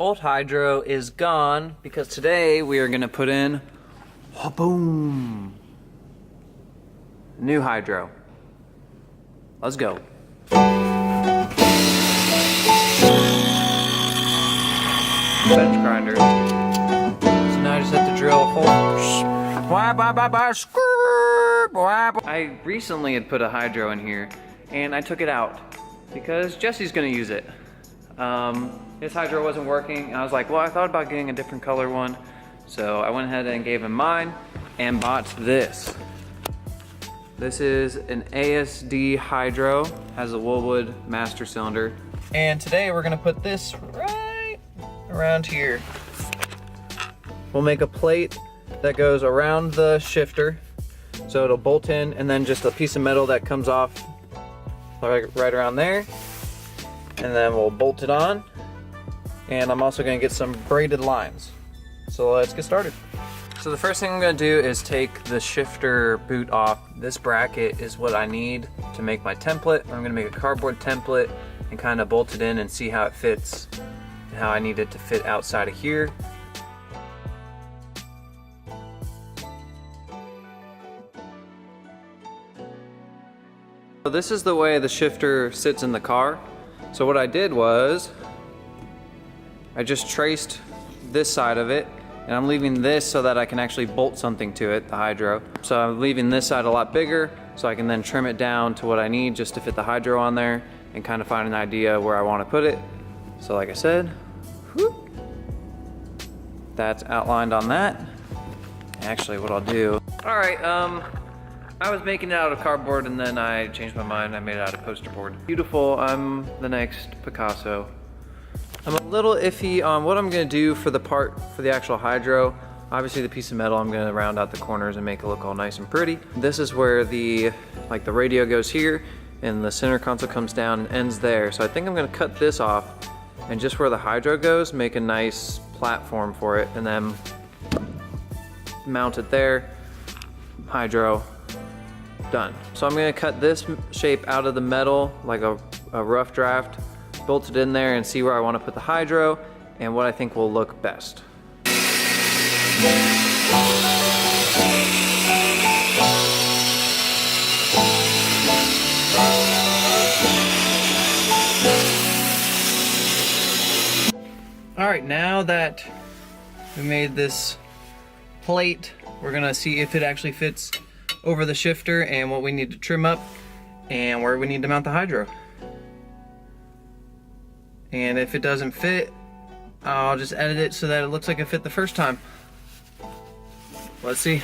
old hydro is gone because today we are gonna put in, oh, boom, new hydro. Let's go. Bench grinder. So now I just have to drill a hole. I recently had put a hydro in here and I took it out because Jesse's gonna use it. His hydro wasn't working and I was like, well, I thought about getting a different color one. So I went ahead and gave him mine and bought this. This is an ASD hydro, has a Woolwood master cylinder. And today we're gonna put this right around here. We'll make a plate that goes around the shifter so it'll bolt in, and then just a piece of metal that comes off right around there, and then we'll bolt it on. And I'm also gonna get some braided lines. So let's get started. So the first thing I'm gonna do is take the shifter boot off. This bracket is what I need to make my template. I'm gonna make a cardboard template and kind of bolt it in and see how it fits and how I need it to fit outside of here. So this is the way the shifter sits in the car. So what I did was I just traced this side of it, and I'm leaving this so that I can actually bolt something to it, the hydro. So I'm leaving this side a lot bigger so I can then trim it down to what I need just to fit the hydro on there and kind of find an idea where I want to put it. So like I said, whoop, that's outlined on that. Actually, what I'll do, all right, I was making it out of cardboard and then I changed my mind. I made it out of poster board. Beautiful, I'm the next Picasso. I'm a little iffy on what I'm gonna do for the part for the actual hydro. Obviously the piece of metal, I'm gonna round out the corners and make it look all nice and pretty. This is where the radio goes here and the center console comes down and ends there. So I think I'm gonna cut this off and just where the hydro goes, make a nice platform for it and then mount it there, hydro, done. So I'm gonna cut this shape out of the metal, like a rough draft, bolt it in there and see where I want to put the hydro and what I think will look best. All right, now that we made this plate, we're gonna see if it actually fits over the shifter and what we need to trim up and where we need to mount the hydro. And if it doesn't fit, I'll just edit it so that it looks like it fit the first time. Let's see.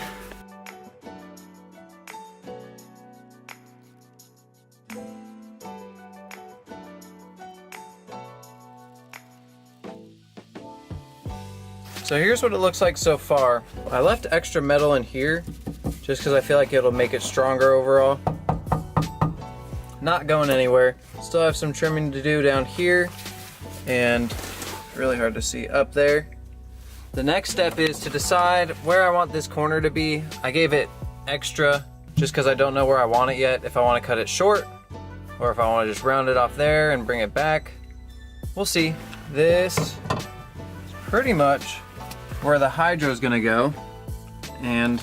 So here's what it looks like so far. I left extra metal in here just because I feel like it'll make it stronger overall. Not going anywhere. Still have some trimming to do down here and really hard to see up there. The next step is to decide where I want this corner to be. I gave it extra just because I don't know where I want it yet, if I want to cut it short or if I want to just round it off there and bring it back. We'll see. This is pretty much where the hydro is going to go, and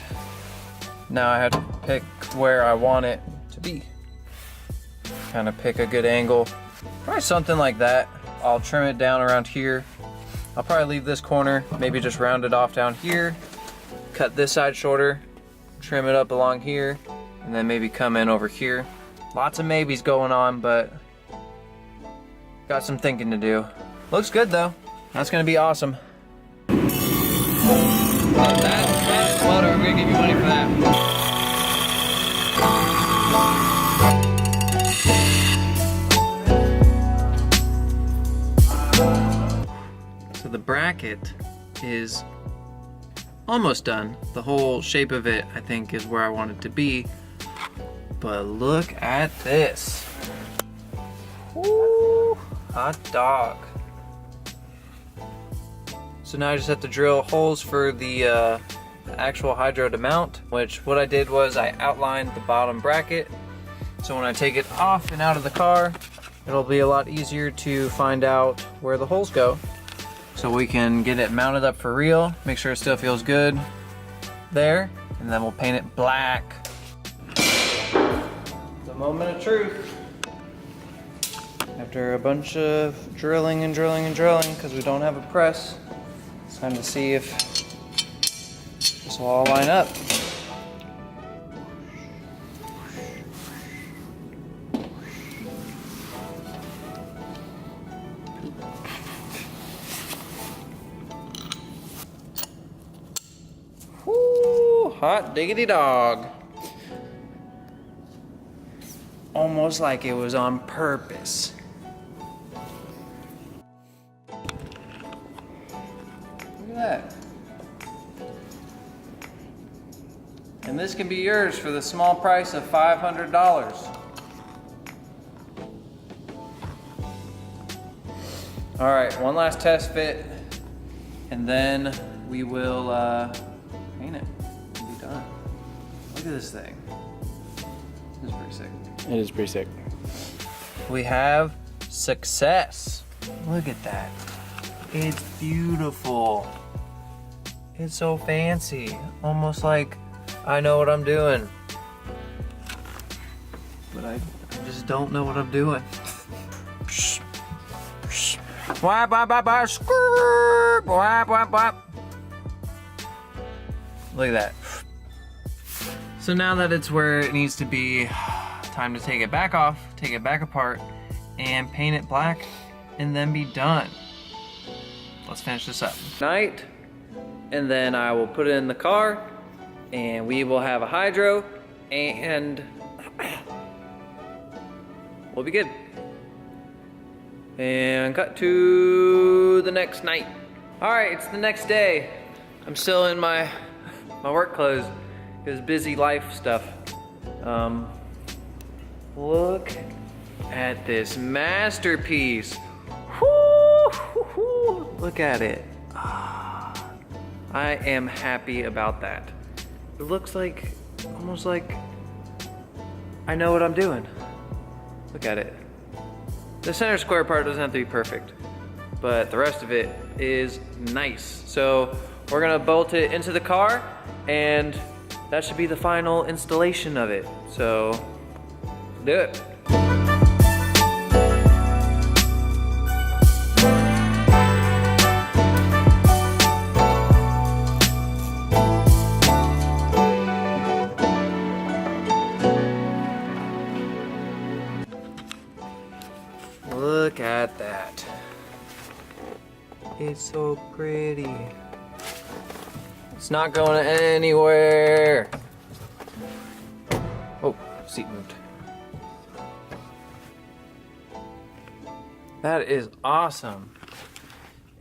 now I have to pick where I want it to be. Kind of pick a good angle, probably something like that. I'll trim it down around here. I'll probably leave this corner, maybe just round it off down here, cut this side shorter, trim it up along here, and then maybe come in over here. Lots of maybes going on, but got some thinking to do. Looks good though. That's gonna be awesome. That's clutter. I'm gonna give you money for that. So the bracket is almost done. The whole shape of it, I think, is where I want it to be. But look at this. Woo, hot dog. So now I just have to drill holes for the actual hydro to mount, which what I did was I outlined the bottom bracket. So when I take it off and out of the car, it'll be a lot easier to find out where the holes go. so we can get it mounted up for real, make sure it still feels good there, and then we'll paint it black. The moment of truth. After a bunch of drilling and drilling and drilling, because we don't have a press, it's time to see if this will all line up. Whoo, hot diggity dog. Almost like it was on purpose. Look at that. And this can be yours for the small price of $500. All right, one last test fit, and then we will paint it and be done. Look at this thing. This is pretty sick. It is pretty sick. We have success. Look at that. It's beautiful. It's so fancy. Almost like I know what I'm doing. But I just don't know what I'm doing. Wap, wap, wap, wap, skrrr, wap, wap, wap. Look at that. So now that it's where it needs to be, time to take it back off, take it back apart, and paint it black, and then be done. Let's finish this up. Night, and then I will put it in the car, and we will have a hydro, and we'll be good. And cut to the next night. All right, it's the next day. I'm still in my work clothes, because busy life stuff. Look at this masterpiece. Woo, look at it. I am happy about that. It looks like, almost like I know what I'm doing. Look at it. The center square part doesn't have to be perfect, but the rest of it is nice. So we're gonna bolt it into the car, and that should be the final installation of it. So do it. Look at that. It's so pretty. It's not going anywhere. Oh, seat moved. That is awesome.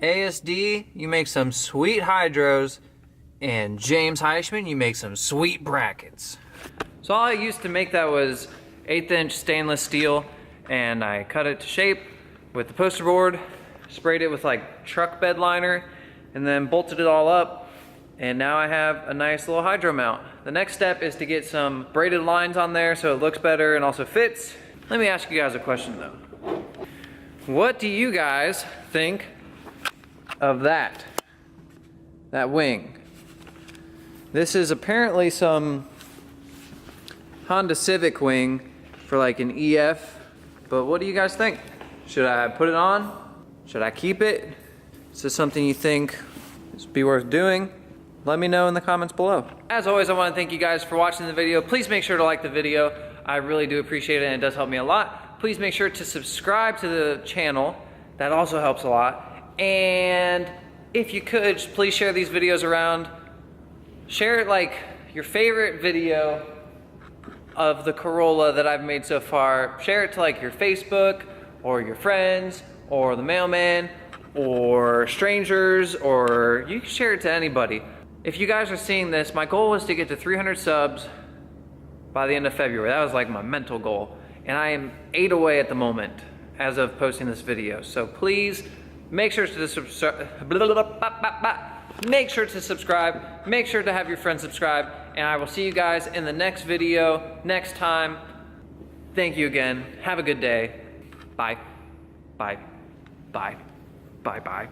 ASD, you make some sweet hydros, and James Heischman, you make some sweet brackets. So all I used to make that was 1/8 inch stainless steel, and I cut it to shape with the poster board, sprayed it with like truck bed liner, and then bolted it all up, and now I have a nice little hydro mount. The next step is to get some braided lines on there so it looks better and also fits. Let me ask you guys a question though. What do you guys think of that wing? This is apparently some Honda Civic wing for like an EF, but what do you guys think? Should I put it on? Should I keep it? Is this something you think would be worth doing? Let me know in the comments below. As always, I want to thank you guys for watching the video. Please make sure to like the video. I really do appreciate it, and it does help me a lot. Please make sure to subscribe to the channel. That also helps a lot. And if you could, please share these videos around. Share like your favorite video of the Corolla that I've made so far. Share it to like your Facebook or your friends or the mailman or strangers, or you can share it to anybody. If you guys are seeing this, my goal was to get to 300 subs by the end of February. That was like my mental goal. And I am 8 away at the moment as of posting this video. So please make sure to subscribe. Make sure to subscribe. Make sure to have your friends subscribe. And I will see you guys in the next video next time. Thank you again. Have a good day. Bye. Bye. Bye. Bye. Bye.